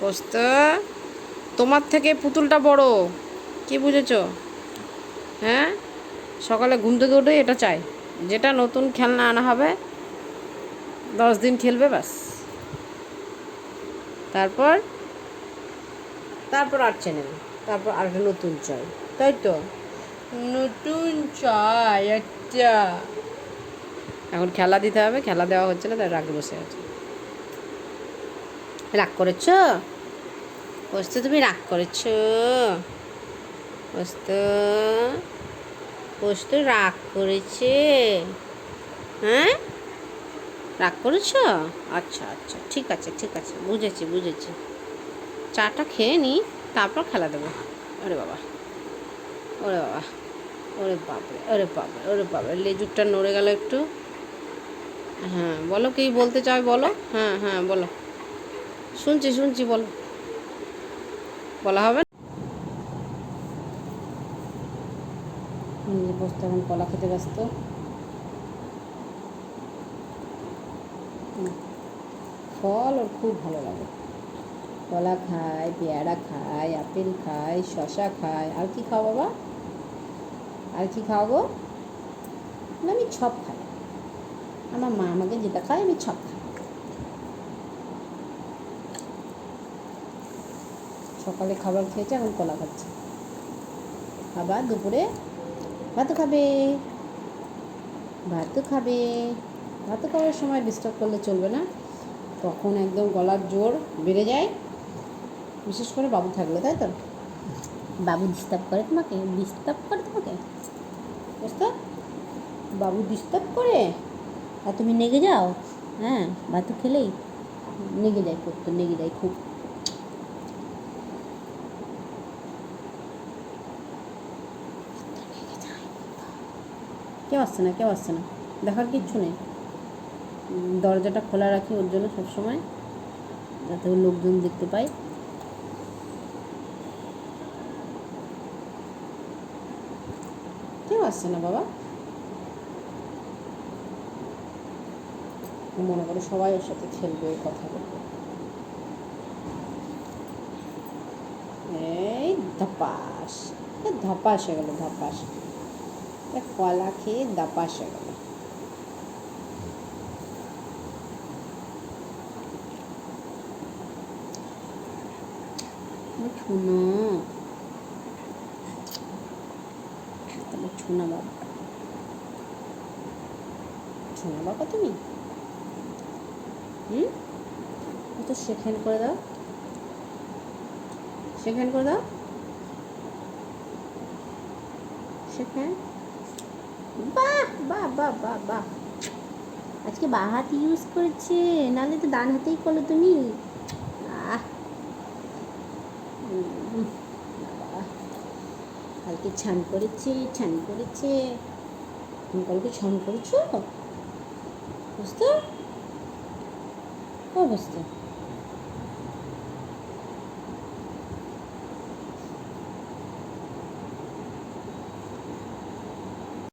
পোস্ত, তোমার থেকে পুতুলটা বড়, কি বুঝেছ? হ্যাঁ, সকালে ঘুম থেকে উঠে এটা চাই, যেটা নতুন খেলনা আনা হবে 10 দিন খেলবে ব্যাস, তারপর তারপর আর চেনে না, তারপর আর একটা নতুন চাই, তাই তো? নতুন চাই একটা। এখন খেলা দিতে হবে, খেলা দেওয়া হচ্ছে না, তাই রাগে বসে আছে। রাগ করেছ পোস্ত? তুমি রাগ করেছ পোস্ত? পোস্ত রাগ করেছে? হ্যাঁ, রাগ করেছ? আচ্ছা আচ্ছা, ঠিক আছে ঠিক আছে, বুঝেছি বুঝেছি। চাটা খেয়ে নি, তারপর খেলা দেবো। ওরে বাবা, ওরে বাবা, ওরে বাপরে, ওরে বাপরে, ওরে বাপরে, লেজুরটা নড়ে গেল একটু। হ্যাঁ বলো, কি বলতে চাও বলো। হ্যাঁ হ্যাঁ বলো, শুনছি শুনছি, বলো। বলা হবে না? বসতে এখন কলা খেতে ব্যস্ত। ফল ওর খুব ভালো লাগে, কলা খায়, পেয়ারা খায়, আপেল খায়, শশা খায়। আর কি খাও বাবা? আর কি খাও গো? না, আমি সব খাই। আমার মা আমাকে যেটা খায় আমি সব খাই। সকালে খাবার খেয়েছে, এখন কলা খাচ্ছে। আবার দুপুরে ভাতও খাবে, ভাতও খাবে। ভাতও খাওয়ার সময় ডিস্টার্ব করলে চলবে না, তখন একদম গলার জোর বেড়ে যায়, বিশেষ করে বাবু থাকলে, তাই তো? বাবু ডিস্টার্ব করে তোমাকে, ডিস্টার্ব করে তোমাকে, বুঝতে? বাবু ডিস্টার্ব করে আর তুমি নেগে যাও। হ্যাঁ, ভাত খেলেই নেগে যায়, করতো নেগে যায় খুব। কেউ আসছে না, কেউ আসছে না, দেখার কিচ্ছু নেই। দরজাটা খোলা রাখি ওর জন্য সবসময়, যাতে ওর লোকজন দেখতে পায়। কেউ আসছে না বাবা, মনে করে সবাই ওর সাথে খেলবে, কথা বলবে। এই ধপাস, ধপাস হয়ে গেল, ধপাস। কলা খেয়ে ধপাস হয়ে গেল। ছুনো, তাহলে ছুনা বাবা, ছুনা বাবা তুমি। তো সেখান করে দাও, সেখান করে দাও, সেখান। বাহ বাহ বাহ বাহ বাহ, আজকে বাঁ হাত ইউজ করেছে, নাহলে তো ডান হাতেই করো তুমি। আহ, বাবা, কালকে ছান করেছে, ছান করেছে। তুমি কালকে ছান করেছো? বুঝতে? ও বুঝতে